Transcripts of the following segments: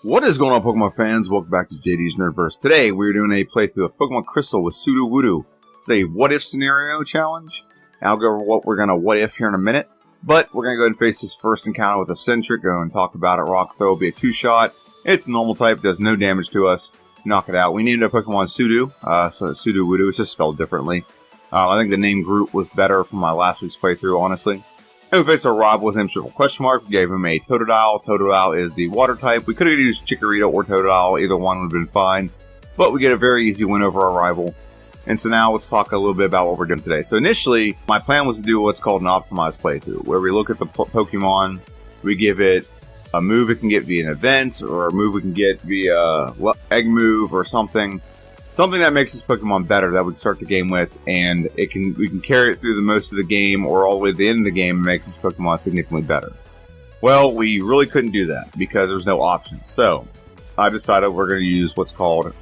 What is going on, Pokemon fans? Welcome back to JDs Nerdverse. Today, we're doing a playthrough of Pokemon Crystal with Sudowoodo. It's a what-if scenario challenge. I'll go over what we're going to what-if here in a minute. But we're going to go ahead and face this first encounter with Eccentric. Go and talk about it. Rock Throw will be a 2-shot. It's normal type, does no damage to us. Knock it out. We named our Pokemon Sudo, so it's Sudowoodo. It's just spelled differently. I think the name group was better from my last week's playthrough, honestly. And we faced our Rob was named question mark. We gave him a Totodile. Totodile is the water type. We could have used Chikorita or Totodile. Either one would have been fine. But we get a very easy win over our rival. And so now let's talk a little bit about what we're doing today. So initially, my plan was to do what's called an optimized playthrough, where we look at the Pokemon, we give it a move it can get via an event, or a move we can get via egg move or something. Something that makes this Pokemon better that we start the game with, and we can carry it through the most of the game or all the way to the end of the game and makes this Pokemon significantly better. Well, we really couldn't do that because there's no options. So I decided we're going to use what's called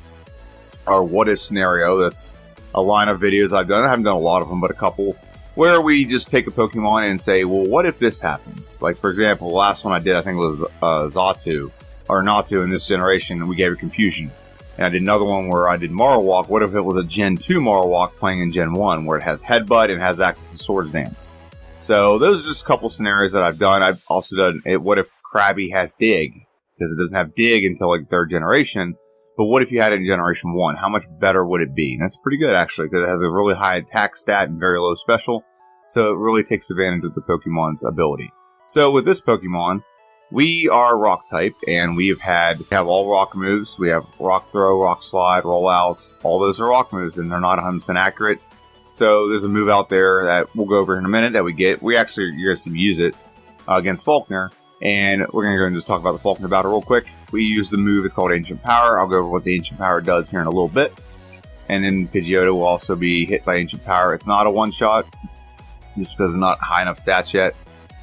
our what if scenario. That's a line of videos I've done. I haven't done a lot of them, but a couple, where we just take a Pokemon and say, well, what if this happens? Like, for example, the last one I did, I think it was Xatu, or Natu in this generation, and we gave it Confusion. And I did another one where I did Marowak. What if it was a Gen 2 Marowak playing in Gen 1, where it has Headbutt and has access to Swords Dance? So those are just a couple scenarios that I've done. I've also done it. What if Krabby has Dig? Because it doesn't have Dig until like 3rd generation. But what if you had it in Generation 1? How much better would it be? And that's pretty good, actually, because it has a really high attack stat and very low special. So it really takes advantage of the Pokemon's ability. So with this Pokemon, we are Rock type, and we have all Rock moves. We have Rock Throw, Rock Slide, Roll Out. All those are Rock moves, and they're not 100% accurate. So there's a move out there that we'll go over in a minute that we get. You're going to see me use it against Faulkner, and we're going to go and just talk about the Faulkner battle real quick. We use the move. It's called Ancient Power. I'll go over what the Ancient Power does here in a little bit. And then Pidgeotto will also be hit by Ancient Power. It's not a one-shot, just because we're not high enough stats yet.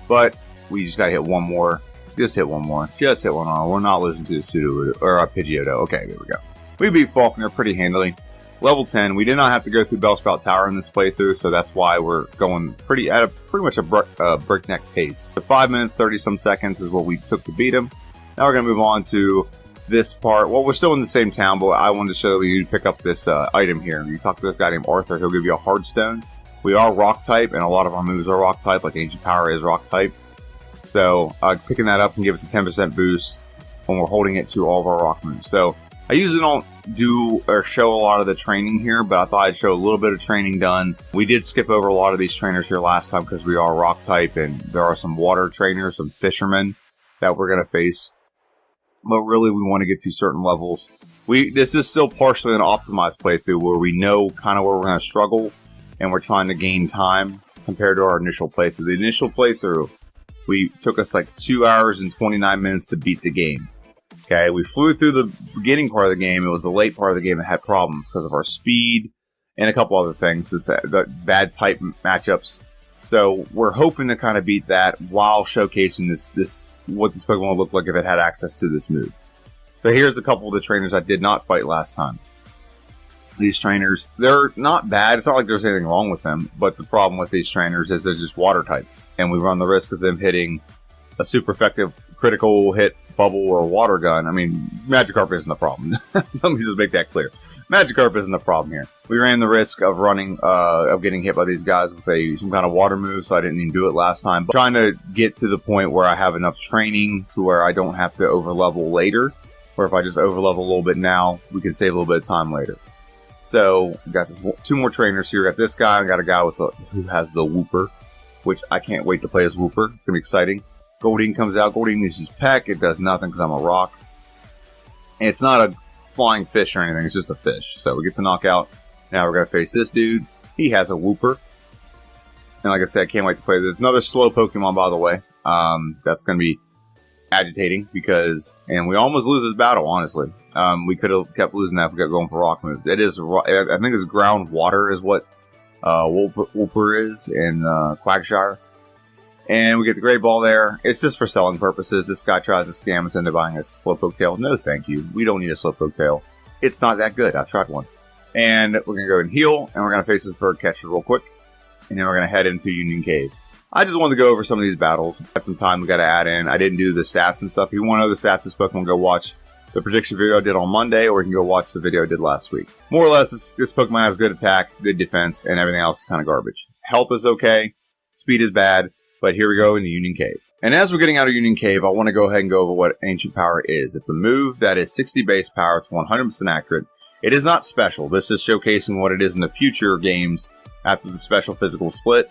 But we just got to hit one more. Just hit one more. Just hit one more. We're not losing to the Sudowoodo or a Pidgeotto. Okay, there we go. We beat Faulkner pretty handily. Level 10. We did not have to go through Bellsprout Tower in this playthrough, so that's why we're going pretty much a breakneck pace. So 5 minutes, 30-some seconds is what we took to beat him. Now we're going to move on to this part. Well, we're still in the same town, but I wanted to show you to pick up this item here. You talk to this guy named Arthur. He'll give you a Hardstone. We are Rock type, and a lot of our moves are Rock type, like Ancient Power is Rock type. So picking that up can give us a 10% boost when we're holding it to all of our Rock moves. So I usually don't do or show a lot of the training here, but I thought I'd show a little bit of training done. We did skip over a lot of these trainers here last time because we are Rock type, and there are some water trainers, some fishermen that we're going to face. But really, we want to get to certain levels. This is still partially an optimized playthrough where we know kind of where we're going to struggle, and we're trying to gain time compared to our initial playthrough. The initial playthrough, we took us like 2 hours and 29 minutes to beat the game. Okay, we flew through the beginning part of the game. It was the late part of the game that had problems because of our speed and a couple other things, just the bad type matchups. So we're hoping to kind of beat that while showcasing what this Pokemon would look like if it had access to this move. So here's a couple of the trainers I did not fight last time. These trainers, they're not bad. It's not like there's anything wrong with them, but the problem with these trainers is they're just water type, and we run the risk of them hitting a super effective critical hit, bubble, or water gun. I mean, Magikarp isn't the problem. Let me just make that clear. Magikarp isn't the problem here. We ran the risk of getting hit by these guys with some kind of water move, so I didn't even do it last time. But trying to get to the point where I have enough training to where I don't have to overlevel later, or if I just overlevel a little bit now, we can save a little bit of time later. So we got two more trainers here. We got this guy. I got a guy who has the Wooper, which I can't wait to play as Wooper. It's gonna be exciting. Goldeen comes out. Goldeen uses Peck. It does nothing because I'm a rock. And it's not a flying fish or anything. It's just a fish. So we get the knockout. Now we're going to face this dude. He has a Wooper. And like I said, I can't wait to play this. Another slow Pokemon, by the way. That's going to be agitating and we almost lose this battle, honestly. We could have kept losing that if we kept going for rock moves. It is, I think it's ground water is what Wooper is in Quagsire. And we get the Great Ball there. It's just for selling purposes. This guy tries to scam us into buying a Slowpoke Tail. No, thank you. We don't need a Slowpoke Tail. It's not that good. I've tried one. And we're going to go and heal, and we're going to face this bird catcher real quick. And then we're going to head into Union Cave. I just wanted to go over some of these battles. Had some time we got to add in. I didn't do the stats and stuff. If you want to know the stats of this Pokemon, go watch the prediction video I did on Monday, or you can go watch the video I did last week. More or less, this Pokemon has good attack, good defense, and everything else is kind of garbage. Health is okay, speed is bad, but here we go in the Union Cave. And as we're getting out of Union Cave, I want to go ahead and go over what Ancient Power is. It's a move that is 60 base power, it's 100% accurate. It is not special. This is showcasing what it is in the future games after the special physical split.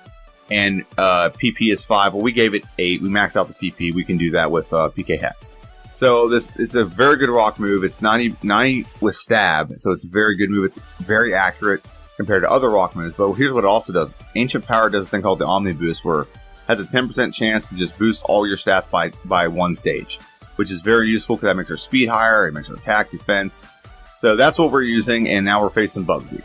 And PP is 5. Well, we gave it 8. We maxed out the PP. We can do that with PK Hex. So this is a very good rock move. It's 90 with stab, so it's a very good move. It's very accurate compared to other rock moves. But here's what it also does. Ancient Power does a thing called the Omni Boost, where it has a 10% chance to just boost all your stats by one stage, which is very useful because that makes your speed higher, it makes your attack, defense. So that's what we're using, and now we're facing Bugsy.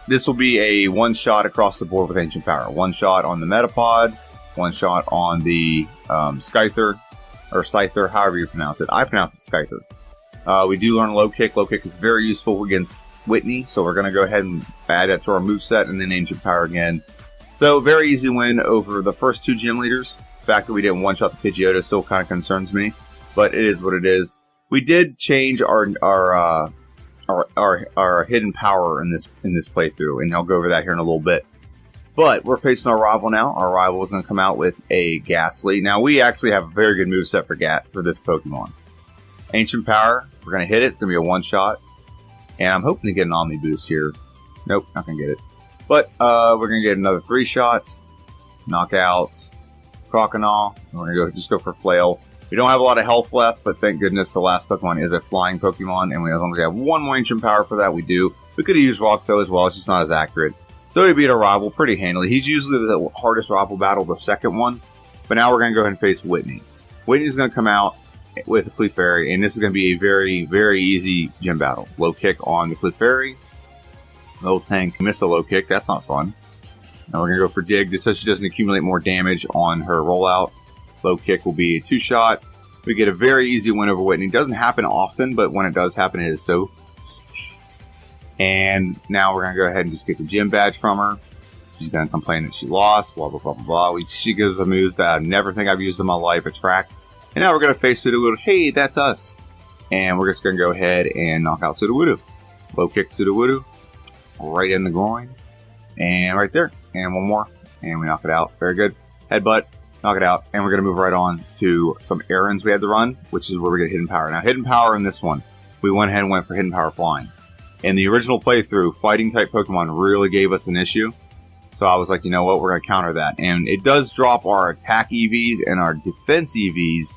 This will be a one-shot across the board with Ancient Power. One shot on the Metapod, one shot on the Scyther, or Scyther, however you pronounce it. I pronounce it Scyther. We do learn Low Kick. Low Kick is very useful against Whitney, so we're going to go ahead and add that to our moveset, and then Ancient Power again. So, very easy win over the first 2 gym leaders. The fact that we didn't one-shot the Pidgeotto still kind of concerns me, but it is what it is. We did change our hidden power in this playthrough, and I'll go over that here in a little bit. But we're facing our rival now. Our rival is going to come out with a Ghastly. Now we actually have a very good moveset for this Pokemon. Ancient Power, we're going to hit it. It's going to be a one-shot, and I'm hoping to get an Omni Boost here. Nope, not going to get it. But we're going to get another 3 shots, knockouts, Croconaw. We're going to just go for Flail. We don't have a lot of health left, but thank goodness the last Pokemon is a flying Pokemon, and as long as we have 1 more Ancient Power for that, we do. We could have used Rock, though, as well. It's just not as accurate. So we beat our rival pretty handily. He's usually the hardest rival battle, the second one. But now we're going to go ahead and face Whitney. Whitney's going to come out with a Clefairy, and this is going to be a very, very easy gym battle. Low Kick on the Clefairy. Low Tank, miss a Low Kick. That's not fun. Now we're going to go for Dig, just so she doesn't accumulate more damage on her rollout. Low Kick will be a 2-shot. We get a very easy win over Whitney. It doesn't happen often, but when it does happen, it is so sweet. And now we're going to go ahead and just get the gym badge from her. She's going to complain that she lost, blah, blah, blah, blah, blah. She gives the moves that I never think I've used in my life, Attract. And now we're going to face Sudowoodo. Hey, that's us. And we're just going to go ahead and knock out Sudowoodo. Low Kick Sudowoodo. Right in the groin. And right there. And one more. And we knock it out. Very good. Headbutt. Knock it out. And we're going to move right on to some errands we had to run, which is where we get Hidden Power. Now, Hidden Power in this one, we went ahead and went for Hidden Power Flying. In the original playthrough, fighting-type Pokemon really gave us an issue. So I was like, you know what, we're going to counter that. And it does drop our attack EVs and our defense EVs,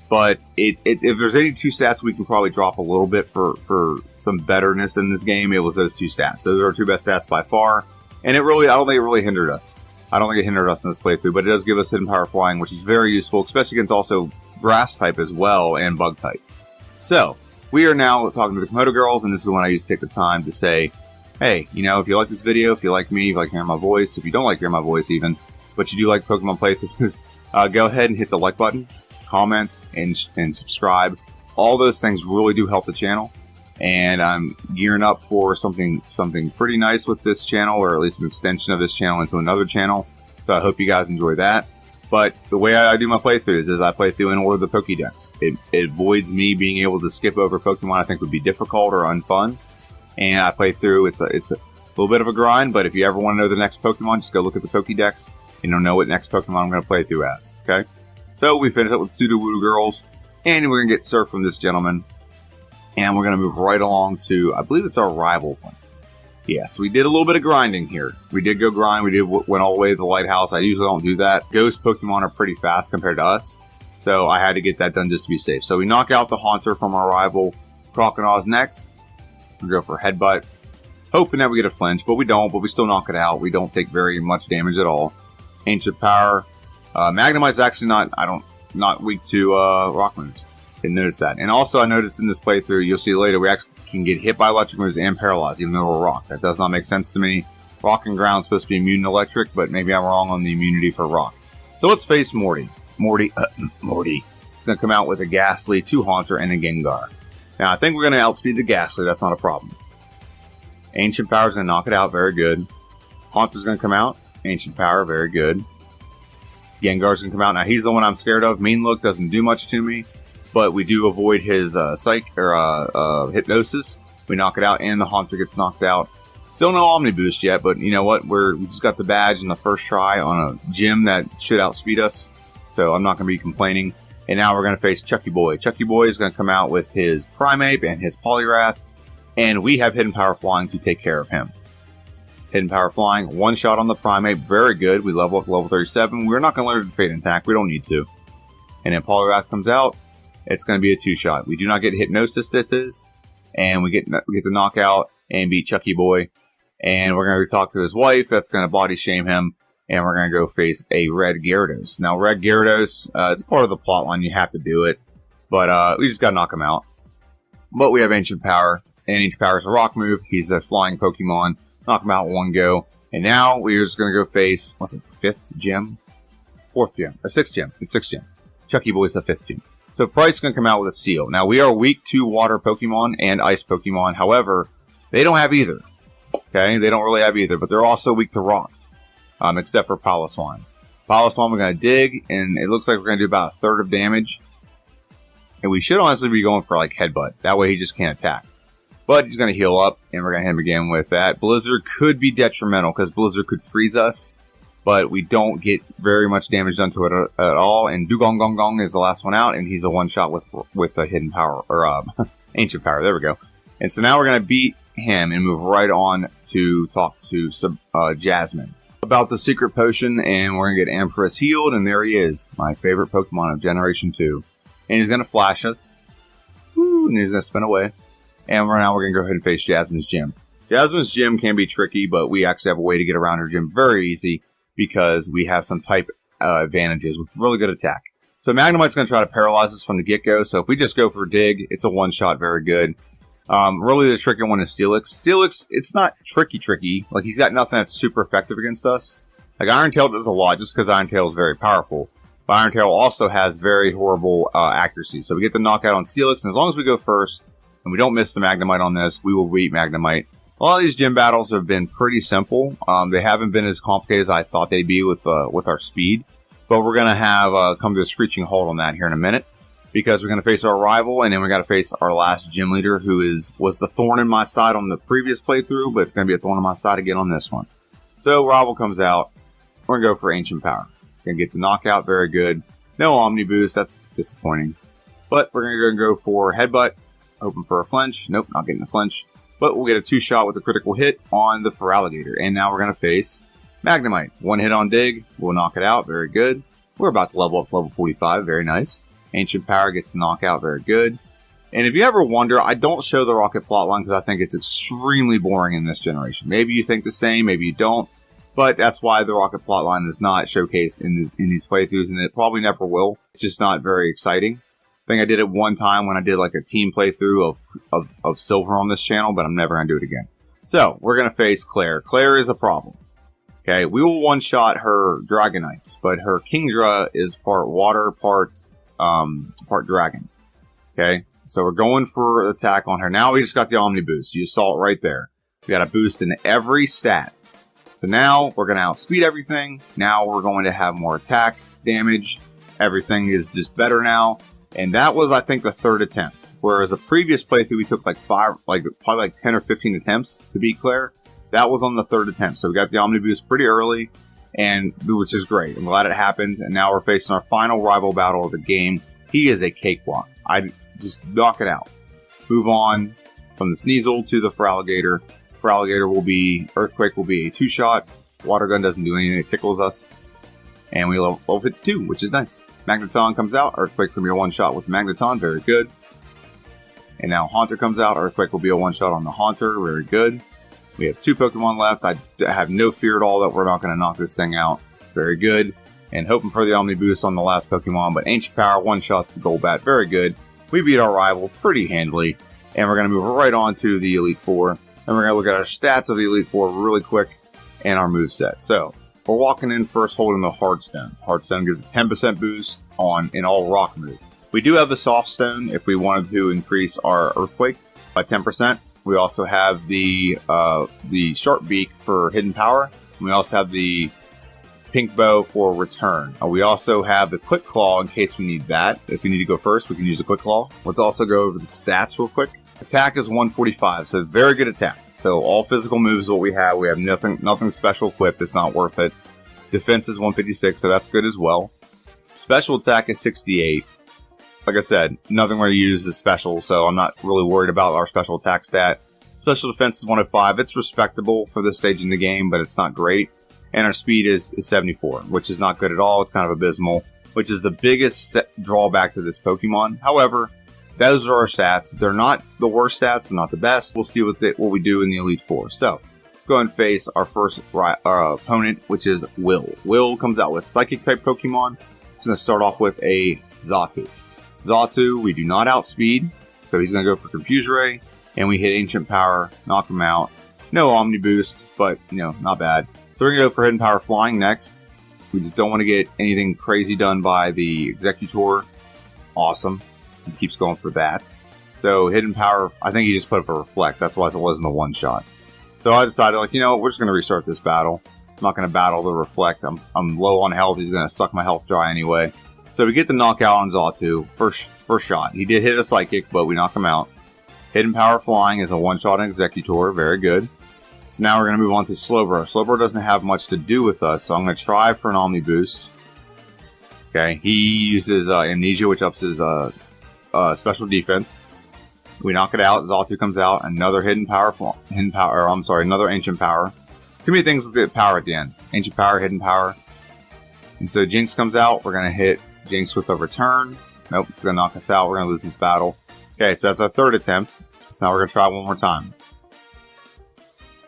but if there's any 2 stats we can probably drop a little bit for some betterness in this game, it was those 2 stats. So those are our 2 best stats by far. And I don't think it really hindered us. I don't think it hindered us in this playthrough, but it does give us Hidden Power Flying, which is very useful, especially against also Grass type as well and Bug type. So, we are now talking to the Komodo girls, and this is when I used to take the time to say, hey, you know, if you like this video, if you like me, if you like hearing my voice, if you don't like hearing my voice even, but you do like Pokemon playthroughs, go ahead and hit the like button, comment, and subscribe. All those things really do help the channel. And I'm gearing up for something pretty nice with this channel, or at least an extension of this channel into another channel. So I hope you guys enjoy that. But the way I do my playthroughs is I play through in order the Pokédex. It avoids me being able to skip over Pokemon I think would be difficult or unfun. And I play through, it's a little bit of a grind, but if you ever want to know the next Pokemon, just go look at the Pokédex and you'll know what next Pokemon I'm going to play through as. Okay? So we finish up with Sudowoodo girls, and we're going to get Surf from this gentleman. And we're going to move right along to, I believe it's our rival one. Yes, we did a little bit of grinding here. We did go grind. We went all the way to the lighthouse. I usually don't do that. Ghost Pokemon are pretty fast compared to us. So I had to get that done just to be safe. So we knock out the Haunter from our rival. Croconaw's next. We go for Headbutt. Hoping that we get a flinch, but we don't. But we still knock it out. We don't take very much damage at all. Ancient Power. Magnemite's actually not weak to rock moves. Didn't notice that. And also I noticed in this playthrough, you'll see later, we actually can get hit by electric moves and paralyzed, even though we're rock. That does not make sense to me. Rock and ground is supposed to be immune to electric, but maybe I'm wrong on the immunity for rock. So let's face Morty. Morty. He's going to come out with a Ghastly, 2 Haunter, and a Gengar. Now, I think we're going to outspeed the Ghastly. That's not a problem. Ancient Power is going to knock it out. Very good. Haunter's going to come out. Ancient Power. Very good. Gengar's going to come out. Now, he's the one I'm scared of. Mean Look doesn't do much to me. but we do avoid his psych or hypnosis. We knock it out, and the Haunter gets knocked out. Still no Omni Boost yet, but you know what? We just got the badge in the first try on a gym that should outspeed us, so I'm not going to be complaining. And now we're going to face Chucky Boy. Chucky Boy is going to come out with his Primeape and his Poliwrath, and we have Hidden Power Flying to take care of him. Hidden Power Flying, one shot on the Primeape, very good. We level up to level 37. We're not going to learn Fade and Attack, we don't need to. And then Poliwrath comes out, it's going to be a 2-shot. We do not get Hypnosis, this is, and we get the knockout and beat Chucky Boy. And we're going to talk to his wife, that's going to body shame him, and we're going to go face a Red Gyarados. Now, Red Gyarados, it's part of the plotline, you have to do it, but we just got to knock him out. But we have Ancient Power, and Ancient Power is a rock move, he's a flying Pokemon, knock him out in one go. And now we're just going to go face, what's it, the 5th gym? 4th gym, or 6th gym, it's 6th gym. Chucky Boy's the 5th gym. So Price is going to come out with a Seal. Now, we are weak to Water Pokemon and Ice Pokemon, however, they don't have either. Okay, they don't really have either, but they're also weak to Rock, except for Piloswine. Piloswine, we're going to dig, and it looks like we're going to do about 1/3 of damage. And we should honestly be going for, like, Headbutt. That way he just can't attack. But he's going to heal up, and we're going to hit him again with that. Blizzard could be detrimental, because Blizzard could freeze us, but we don't get very much damage done to it at all. And Dugong Gong Gong is the last one out, and he's a one-shot with a Hidden Power, or Ancient Power. There we go. And so now we're going to beat him and move right on to talk to Jasmine about the secret potion, and we're gonna get Empress healed, and there he is, my favorite Pokemon of Generation 2. And he's gonna flash us. Woo, and he's gonna spin away. And now we're gonna go ahead and face Jasmine's gym. Jasmine's gym can be tricky, but we actually have a way to get around her gym very easy because we have some type advantages with really good attack. So Magnemite's gonna try to paralyze us from the get-go, so if we just go for Dig, it's a one-shot, very good. Really the tricky one is Steelix. Steelix, it's not tricky. Like, he's got nothing that's super effective against us. Like, Iron Tail does a lot just because Iron Tail is very powerful. But Iron Tail also has very horrible accuracy. So we get the knockout on Steelix, and as long as we go first, and we don't miss the Magnemite on this, we will beat Magnemite. A lot of these gym battles have been pretty simple. They haven't been as complicated as I thought they'd be with our speed. But we're going to have come to a screeching halt on that here in a minute, because we're going to face our rival, and then we got to face our last gym leader, who was the thorn in my side on the previous playthrough, but it's going to be a thorn in my side again on this one. So rival comes out. We're going to go for Ancient Power. Going to get the knockout, very good. No Omni Boost, that's disappointing. But we're going to go for Headbutt, hoping for a flinch. Nope, not getting a flinch. But we'll get a 2-shot with a critical hit on the Feraligatr. And now we're going to face Magnemite. One hit on Dig, we'll knock it out, very good. We're about to level up to level 45, very nice. Ancient Power gets the knockout, very good. And if you ever wonder, I don't show the Rocket plotline because I think it's extremely boring in this generation. Maybe you think the same, maybe you don't. But that's why the Rocket plotline is not showcased in these playthroughs, and it probably never will. It's just not very exciting. I think I did it one time when I did like a team playthrough of Silver on this channel, but I'm never going to do it again. So, we're going to face Claire. Claire is a problem. Okay, we will one-shot her Dragonites, but her Kingdra is part water, part dragon. Okay, so we're going for attack on her. Now we just got the Omni Boost. You saw it right there. We got a boost in every stat. So now we're going to outspeed everything. Now we're going to have more attack, damage. Everything is just better now. And that was, I think, the 3rd attempt. Whereas a previous playthrough, we took probably 10 or 15 attempts to beat Claire. That was on the 3rd attempt. So we got the Omni Boost pretty early, and which is great. I'm glad it happened. And now we're facing our final rival battle of the game. He is a cakewalk. I just knock it out. Move on from the Sneasel to the Feraligatr. Earthquake will be a 2-shot. Water Gun doesn't do anything, it tickles us. And we level hit 2, which is nice. Magneton comes out. Earthquake's going to be a 1-shot with Magneton, very good. And now Haunter comes out. Earthquake will be a 1-shot on the Haunter, very good. We have 2 Pokemon left. I have no fear at all that we're not going to knock this thing out. Very good. And hoping for the Omni Boost on the last Pokemon, but Ancient Power, 1-shots to Golbat, very good. We beat our rival pretty handily. And we're going to move right on to the Elite Four. And we're going to look at our stats of the Elite Four really quick and our moveset. So, we're walking in first holding the Hard Stone. Hard Stone gives a 10% boost in all rock moves. We do have the Soft Stone if we wanted to increase our Earthquake by 10%. We also have the Sharp Beak for Hidden Power. And we also have the pink bow for return. We also have the quick claw in case we need that. If we need to go first, we can use the quick claw. Let's also go over the stats real quick. Attack is 145, so very good attack. So all physical moves what we have nothing special equipped. It's not worth it. Defense is 156, so that's good as well. Special attack is 68. Like I said, nothing we're going to use is special, so I'm not really worried about our special attack stat. Special defense is 105. It's respectable for this stage in the game, but it's not great. And our speed is 74, which is not good at all. It's kind of abysmal, which is the biggest drawback to this Pokemon. However, those are our stats. They're not the worst stats. They're not the best. We'll see what we do in the Elite Four. So, let's go and face our first opponent, which is Will. Will comes out with Psychic-type Pokemon. It's going to start off with a Xatu. Xatu, we do not outspeed, so he's going to go for Confuse Ray, and we hit Ancient Power, knock him out. No Omni Boost, but, not bad. So we're going to go for Hidden Power Flying next. We just don't want to get anything crazy done by the Executor. Awesome. He keeps going for that. So Hidden Power, I think he just put up a Reflect. That's why it wasn't a one-shot. So I decided, we're just going to restart this battle. I'm not going to battle the Reflect. I'm low on health. He's going to suck my health dry anyway. So we get the knockout on Xatu. First shot. He did hit a Psychic, but we knock him out. Hidden Power Flying is a one-shot on Executor. Very good. So now we're going to move on to Slowbro. Slowbro doesn't have much to do with us, so I'm going to try for an Omni Boost. Okay, he uses Amnesia, which ups his special defense. We knock it out. Xatu comes out. Another another Ancient Power. Too many things with the power at the end. Ancient Power, Hidden Power. And so Jinx comes out. We're going to hit Jinx with a Return. Nope, it's going to knock us out. We're going to lose this battle. Okay, so that's our third attempt. So now we're going to try one more time.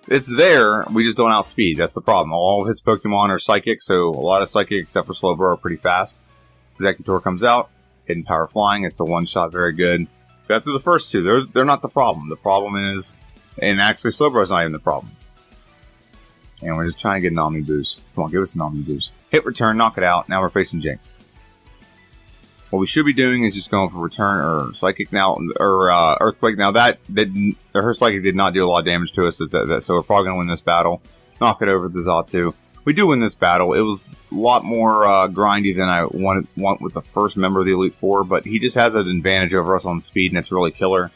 It's there, we just don't outspeed. That's the problem. All of his Pokemon are Psychic, so a lot of Psychic, except for Slowbro, are pretty fast. Executor comes out. Hidden Power Flying. It's a one-shot, very good. Got through the first two. They're not the problem. The problem is, and actually Slowbro's not even the problem. And we're just trying to get an Omni Boost. Come on, give us an Omni Boost. Hit Return, knock it out. Now we're facing Jinx. What we should be doing is just going for Return or Psychic now, or Earthquake. Now her Psychic did not do a lot of damage to us, so we're probably going to win this battle. Knock it over the Xatu. We do win this battle. It was a lot more grindy than I want with the first member of the Elite Four, but he just has an advantage over us on speed, and it's really killer.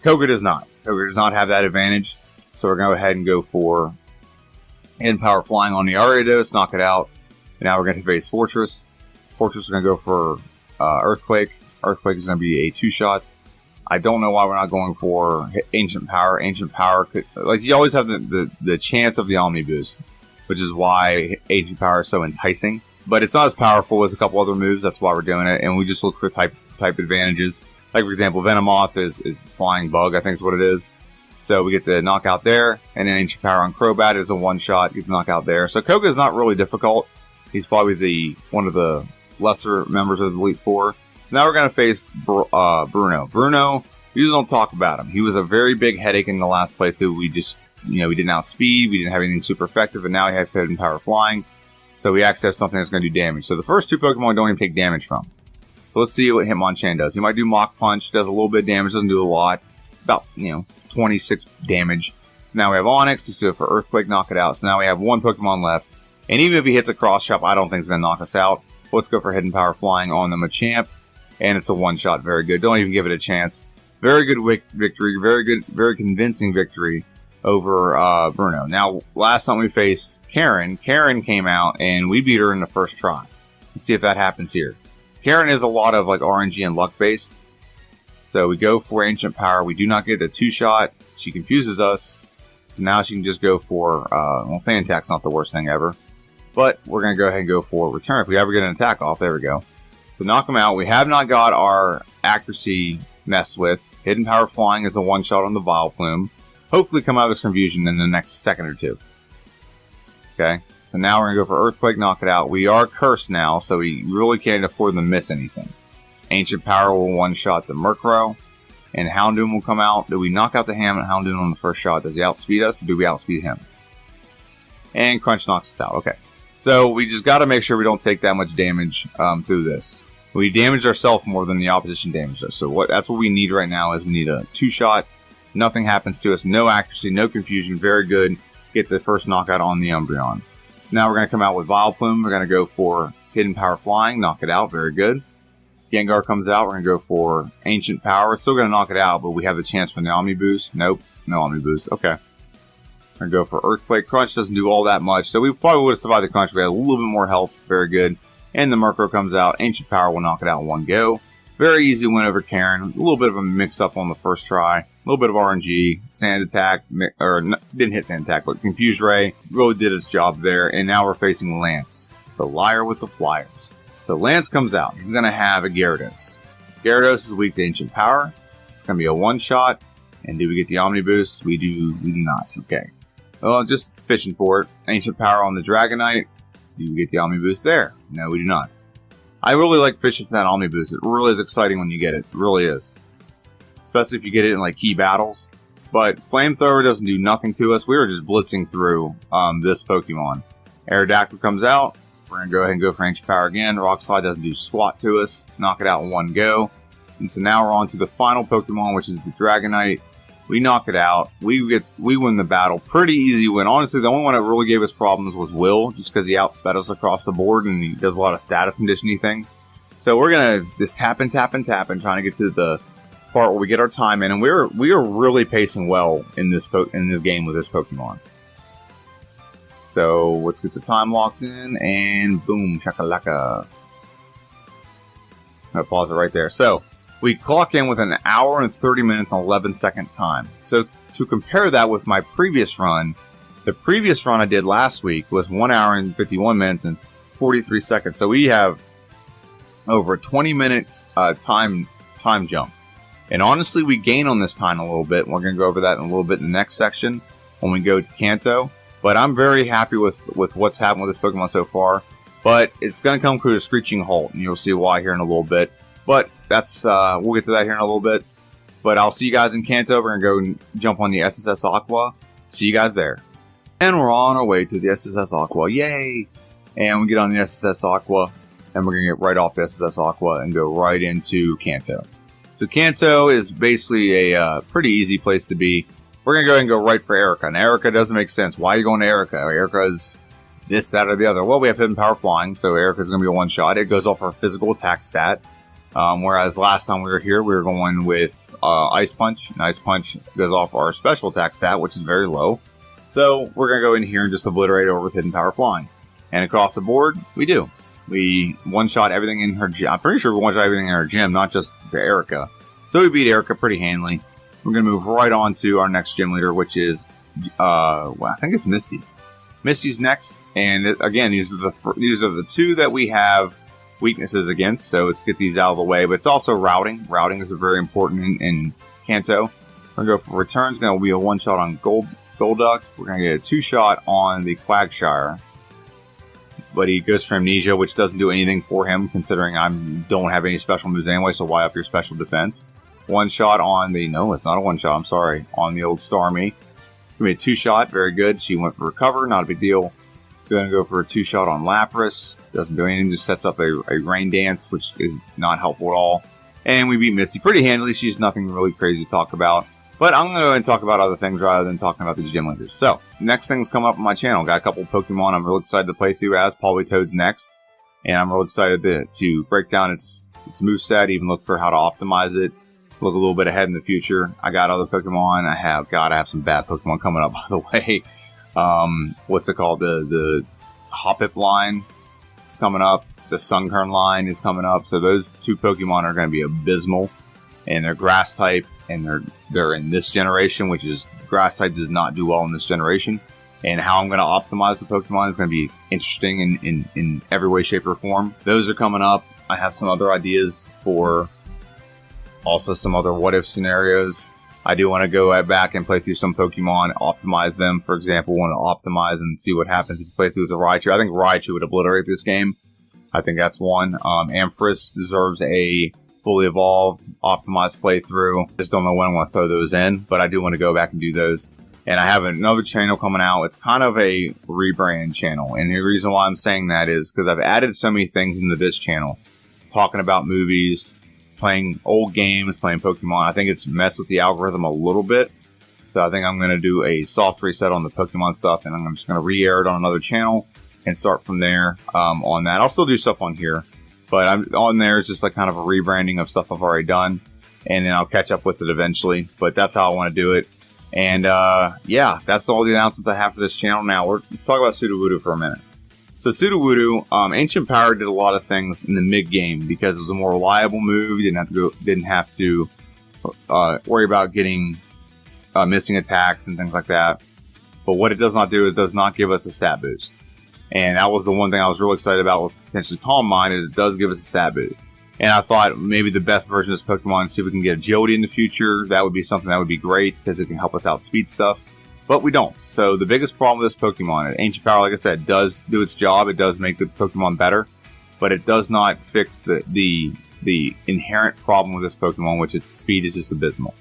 Koga does not. Koga does not have that advantage, so we're going to go ahead and go for Hidden Power Flying on the Ariados, knock it out. And now we're going to face Fortress. Fortress is going to go for Earthquake. Earthquake is going to be a two-shot. I don't know why we're not going for Ancient Power. Ancient Power could, you always have the chance of the Omni Boost, which is why Ancient Power is so enticing. But it's not as powerful as a couple other moves. That's why we're doing it. And we just look for type advantages. Like, for example, Venomoth is Flying Bug, I think is what it is. So we get the knockout there. And then Ancient Power on Crobat is a one-shot. Get the knockout there. So Koga is not really difficult. He's probably one of the lesser members of the Elite Four. So now we're going to face Bruno. Bruno, we just don't talk about him. He was a very big headache in the last playthrough. We just, we didn't outspeed. We didn't have anything super effective. And now we have Hidden Power Flying. So we actually have something that's going to do damage. So the first two Pokemon don't even take damage from. So let's see what Hitmonchan does. He might do Mach Punch. Does a little bit of damage. Doesn't do a lot. It's about, 26 damage. So now we have Onyx. Just do it for Earthquake. Knock it out. So now we have one Pokemon left. And even if he hits a Cross Chop, I don't think it's going to knock us out. Let's go for Hidden Power Flying on the Machamp. And it's a one-shot. Very good. Don't even give it a chance. Very good victory. Very good, very convincing victory over Bruno. Now, last time we faced Karen came out and we beat her in the first try. Let's see if that happens here. Karen is a lot of RNG and luck based. So we go for Ancient Power. We do not get the two-shot. She confuses us. So now she can just go for, Fan Attack's not the worst thing ever. But we're going to go ahead and go for Return. If we ever get an attack off, there we go. So knock him out. We have not got our accuracy messed with. Hidden Power Flying is a one-shot on the Vileplume. Hopefully come out of this confusion in the next second or two. Okay. So now we're going to go for Earthquake, knock it out. We are cursed now, so we really can't afford to miss anything. Ancient Power will one-shot the Murkrow. And Houndoom will come out. Do we knock out the Houndoom on the first shot? Does he outspeed us, or do we outspeed him? And Crunch knocks us out. Okay. So we just got to make sure we don't take that much damage through this. We damage ourselves more than the opposition damaged us. So that's what we need right now is we need a two-shot. Nothing happens to us. No accuracy, no confusion. Very good. Get the first knockout on the Umbreon. So now we're going to come out with Vileplume. We're going to go for Hidden Power Flying, knock it out, very good. Gengar comes out, we're going to go for Ancient Power. It's still going to knock it out, but we have the chance for the Omni Boost. Nope, no Omni Boost. Okay. We're going to go for Earthquake. Crunch doesn't do all that much, so we probably would have survived the Crunch. We had a little bit more health, very good. And the Murkrow comes out. Ancient Power will knock it out in one go. Very easy win over Karen. A little bit of a mix-up on the first try. A little bit of RNG. Sand Attack, or didn't hit Sand Attack, but Confuse Ray really did its job there. And now we're facing Lance, the liar with the flyers. So Lance comes out. He's going to have a Gyarados. Gyarados is weak to Ancient Power. It's going to be a one-shot. And do we get the Omni Boost? We do not. Okay. Well, just fishing for it. Ancient Power on the Dragonite. Do we get the Omni Boost there? No, we do not. I really like fishing for that Omni Boost. It really is exciting when you get it. It really is. Especially if you get it in like key battles. But Flamethrower doesn't do nothing to us. We were just blitzing through this Pokemon. Aerodactyl comes out. We're going to go ahead and go for Ancient Power again. Rock Slide doesn't do squat to us. Knock it out in one go. And so now we're on to the final Pokemon, which is the Dragonite. We knock it out. We win the battle. Pretty easy win. Honestly, the only one that really gave us problems was Will, just because he outsped us across the board and he does a lot of status conditioning things. So we're going to just tap and trying to get to the part where we get our time in. And we are really pacing well in this game with this Pokemon. So let's get the time locked in, and boom, shakalaka. I'm going to pause it right there. So we clock in with an hour and 30 minutes and 11 second time. So to compare that with my previous run, the previous run I did last week was 1 hour and 51 minutes and 43 seconds. So we have over a 20-minute time jump. And honestly, we gain on this time a little bit. We're going to go over that in a little bit in the next section when we go to Kanto. But I'm very happy with what's happened with this Pokemon so far. But it's going to come to a screeching halt, and you'll see why here in a little bit. But that's we'll get to that here in a little bit. But I'll see you guys in Kanto. We're going to go and jump on the SSS Aqua. See you guys there. And we're on our way to the SSS Aqua. Yay! And we get on the SSS Aqua, and we're going to get right off the SSS Aqua and go right into Kanto. So Kanto is basically a pretty easy place to be. We're going to go ahead and go right for Erica. And Erica doesn't make sense. Why are you going to Erica? Erica's this, that, or the other. Well, we have Hidden Power Flying, so Erica's going to be a one-shot. It goes off our physical attack stat. Whereas last time we were here, we were going with Ice Punch. And Ice Punch goes off our special attack stat, which is very low. So we're going to go in here and just obliterate over with Hidden Power Flying. And across the board, we do. We one-shot everything in her gym. I'm pretty sure we one-shot everything in her gym, not just the Erica. So we beat Erica pretty handily. We're going to move right on to our next gym leader, which is, well, I think it's Misty. Misty's next, and again, these are the two that we have weaknesses against, so let's get these out of the way. But it's also routing. Routing is very important in Kanto. We're going to go for returns. Going to be a one-shot on Golduck. We're going to get a two-shot on the Quagshire. But he goes for Amnesia, which doesn't do anything for him, considering I don't have any special moves anyway, so why up your special defense? One shot on the... No, it's not a one shot, I'm sorry. On the old Starmie. It's going to be a two-shot. Very good. She went for Recover. Not a big deal. Going to go for a two-shot on Lapras. Doesn't do anything. Just sets up a Rain Dance, which is not helpful at all. And we beat Misty pretty handily. She's nothing really crazy to talk about. But I'm going to go ahead and talk about other things rather than talking about the gym leaders. So, next things come up on my channel. Got a couple of Pokemon I'm real excited to play through as. Politoed's next. And I'm real excited to break down its moveset, even look for how to optimize it. Look a little bit ahead in the future. I got other Pokemon. I have some bad Pokemon coming up, by the way. What's it called? The Hoppip line is coming up. The Sunkern line is coming up. So those two Pokemon are going to be abysmal. And they're grass type. And they're in this generation, which is grass type does not do well in this generation. And how I'm going to optimize the Pokemon is going to be interesting in every way, shape, or form. Those are coming up. I have some other ideas for also some other what-if scenarios. I do want to go back and play through some Pokemon, optimize them. For example, want to optimize and see what happens if you play through as a Raichu. I think Raichu would obliterate this game. I think that's one. Ampharis deserves a fully evolved, optimized playthrough. Just don't know when I want to throw those in, but I do want to go back and do those. And I have another channel coming out. It's kind of a rebrand channel. And the reason why I'm saying that is because I've added so many things into this channel. Talking about movies, playing old games, playing Pokemon. I think it's messed with the algorithm a little bit. So I think I'm going to do a soft reset on the Pokemon stuff. And I'm just going to re-air it on another channel. and start from there on that. I'll still do stuff on here, but I'm on there is just like kind of a rebranding of stuff I've already done, and then I'll catch up with it eventually. But that's how I want to do it. And yeah, that's all the announcements I have for this channel. Now let's talk about Sudowoodo for a minute. So Sudowoodo, Ancient Power did a lot of things in the mid game because it was a more reliable move. You didn't have to worry about getting missing attacks and things like that. But what it does not do is does not give us a stat boost. And that was the one thing I was really excited about with potentially Calm Mind, is it does give us a stat boost. And I thought maybe the best version of this Pokemon, see if we can get agility in the future. That would be something that would be great because it can help us outspeed stuff. But we don't. So the biggest problem with this Pokemon, Ancient Power, like I said, does do its job. It does make the Pokemon better. But it does not fix the inherent problem with this Pokemon, which its speed is just abysmal.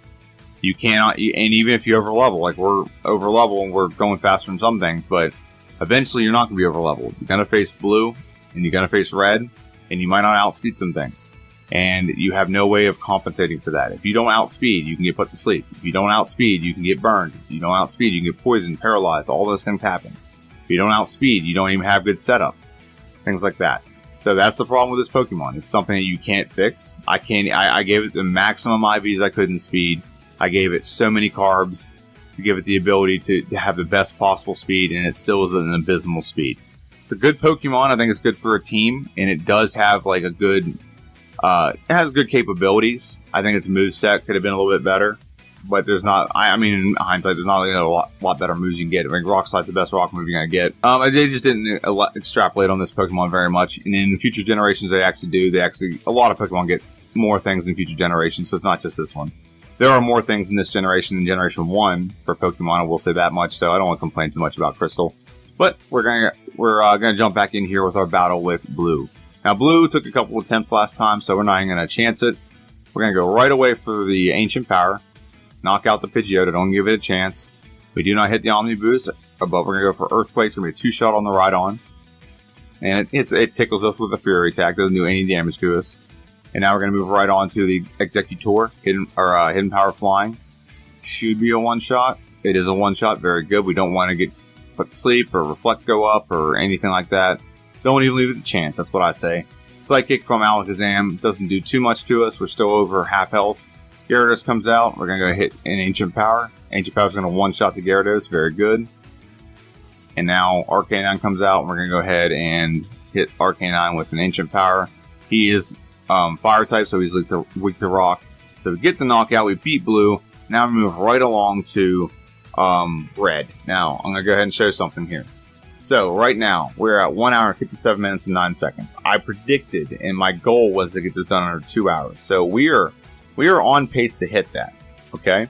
You cannot, and even if you overlevel, like we're overlevel and we're going faster in some things, but eventually you're not going to be overleveled. You're going to face blue, and you're going to face red, and you might not outspeed some things. And you have no way of compensating for that. If you don't outspeed, you can get put to sleep. If you don't outspeed, you can get burned. If you don't outspeed, you can get poisoned, paralyzed. All those things happen. If you don't outspeed, you don't even have good setup. Things like that. So that's the problem with this Pokemon. It's something that you can't fix. I gave it the maximum IVs I could in speed. I gave it so many carbs to give it the ability to have the best possible speed, and it still is an abysmal speed. It's a good Pokemon. I think it's good for a team, and it does have like a good, it has good capabilities. I think its moveset could have been a little bit better, but there's not, I mean, in hindsight, there's not a lot better moves you can get. I mean, Rock Slide's the best rock move you're going to get. They just didn't extrapolate on this Pokemon very much, and in future generations, they actually do. A lot of Pokemon get more things in future generations, so it's not just this one. There are more things in this generation than Generation 1 for Pokemon, I will say that much, so I don't want to complain too much about Crystal. But we're gonna jump back in here with our battle with Blue. Now, Blue took a couple attempts last time, so we're not even going to chance it. We're going to go right away for the Ancient Power, knock out the Pidgeotto, don't give it a chance. We do not hit the Omni Boost, but we're going to go for Earthquake. It's going to be a 2-shot on the Rhydon. And it tickles us with a Fury attack, doesn't do any damage to us. And now we're going to move right on to the Executor, Hidden Power Flying. Should be a 1-shot. It is a 1-shot, very good. We don't want to get put to sleep or Reflect go up or anything like that. Don't even leave it a chance, that's what I say. Psychic from Alakazam doesn't do too much to us. We're still over half health. Gyarados comes out. We're going to go hit an Ancient Power. Ancient Power is going to 1-shot the Gyarados, very good. And now Arcanine comes out, and we're going to go ahead and hit Arcanine with an Ancient Power. He is Fire type, so he's weak to Rock. So we get the knockout, we beat Blue. Now we move right along to Red. Now I'm going to go ahead and show something here. So right now we're at 1 hour, 57 minutes and 9 seconds. I predicted, and my goal was to get this done under 2 hours. So we are on pace to hit that. Okay,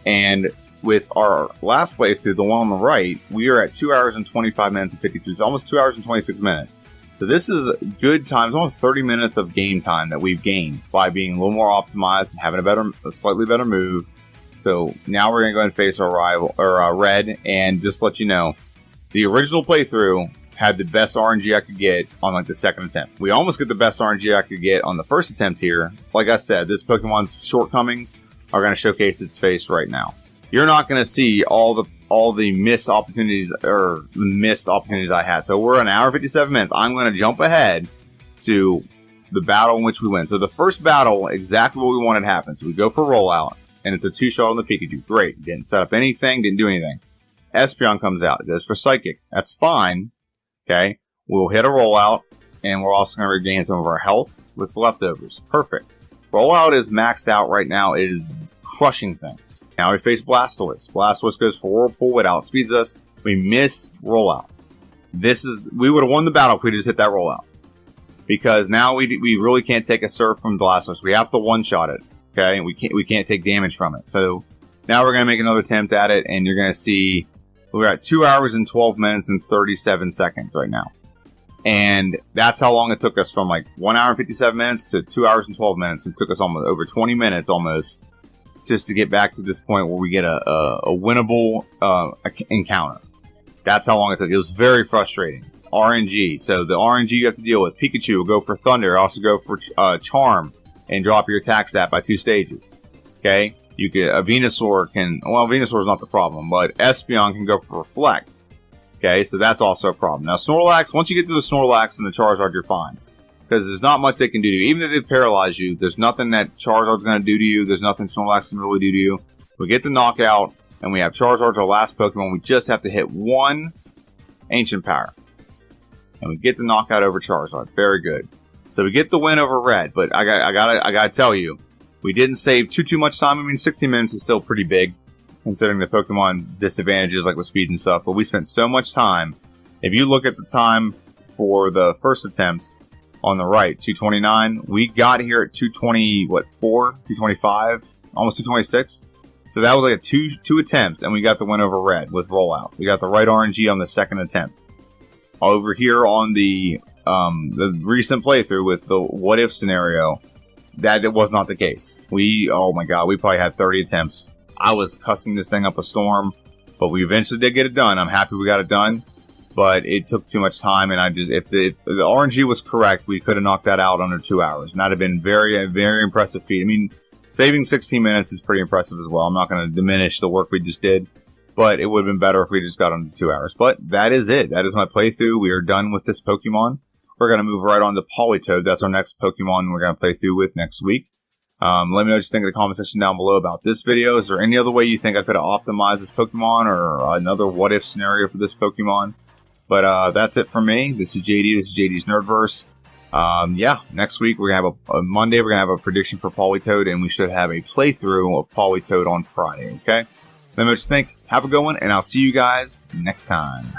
and with our last playthrough, the one on the right, we are at 2 hours and 25 minutes and 53. So almost 2 hours and 26 minutes. So this is good time. It's almost 30 minutes of game time that we've gained by being a little more optimized and having a slightly better move. So now we're going to go ahead and face our rival, or Red, and just let you know, the original playthrough had the best RNG I could get on like the second attempt. We almost get the best RNG I could get on the first attempt here. Like I said, this Pokemon's shortcomings are going to showcase its face right now. You're not going to see all the missed opportunities I had. So we're an hour 57 minutes. I'm going to jump ahead to the battle in which we win. So the first battle, exactly what we wanted happened. So we go for rollout, and it's a 2-shot on the Pikachu. Great. Didn't set up anything, didn't do anything. Espeon comes out. It goes for Psychic. That's fine. Okay. We'll hit a rollout, and we're also going to regain some of our health with leftovers. Perfect. Rollout is maxed out right now. It is crushing things. Now we face Blastoise. Blastoise goes for Whirlpool. It outspeeds us. We miss rollout. We would have won the battle if we just hit that rollout. Because now we really can't take a Surf from Blastoise. We have to 1-shot it. Okay. We can't take damage from it. So now we're going to make another attempt at it, and you're going to see we're at 2 hours and 12 minutes and 37 seconds right now. And that's how long it took us, from like 1 hour and 57 minutes to 2 hours and 12 minutes. It took us almost over 20 minutes almost just to get back to this point where we get a winnable encounter. That's how long it took. It was very frustrating. RNG. So the RNG you have to deal with. Pikachu will go for Thunder. Also go for Charm and drop your attack stat by 2 stages. Okay? A Venusaur Venusaur's not the problem, but Espeon can go for Reflect. Okay, so that's also a problem. Now, Snorlax, once you get to the Snorlax and the Charizard, you're fine. Because there's not much they can do to you. Even if they paralyze you, there's nothing that Charizard's going to do to you. There's nothing Snorlax can really do to you. We get the knockout, and we have Charizard, our last Pokemon. We just have to hit one Ancient Power. And we get the knockout over Charizard. Very good. So we get the win over Red, but I gotta tell you, we didn't save too much time. I mean, 60 minutes is still pretty big, considering the Pokemon's disadvantages, like with speed and stuff. But we spent so much time. If you look at the time for the first attempt on the right, 2:29, we got here at 2:24, 2:25, almost 2:26. So that was like two attempts, and we got the win over Red with rollout. We got the right RNG on the second attempt. Over here on the recent playthrough with the what if scenario, that was not the case. Oh my god, we probably had 30 attempts. I was cussing this thing up a storm, but we eventually did get it done. I'm happy we got it done, but it took too much time, and if the RNG was correct, we could have knocked that out under 2 hours. And that'd have been very impressive feat. I mean, saving 16 minutes is pretty impressive as well. I'm not going to diminish the work we just did, but it would have been better if we just got under 2 hours. But that is it. That is my playthrough. We are done with this Pokemon. We're going to move right on to Politoed. That's our next Pokemon we're going to play through with next week. Let me know what you think in the comment section down below about this video. Is there any other way you think I could have optimized this Pokemon, or another what if scenario for this Pokemon? But that's it for me. This is JD. This is JD's Nerdverse. Yeah, next week we're going to have a Monday. We're going to have a prediction for Politoed, and we should have a playthrough of Politoed on Friday. Okay? Let me know what you think. Have a good one, and I'll see you guys next time.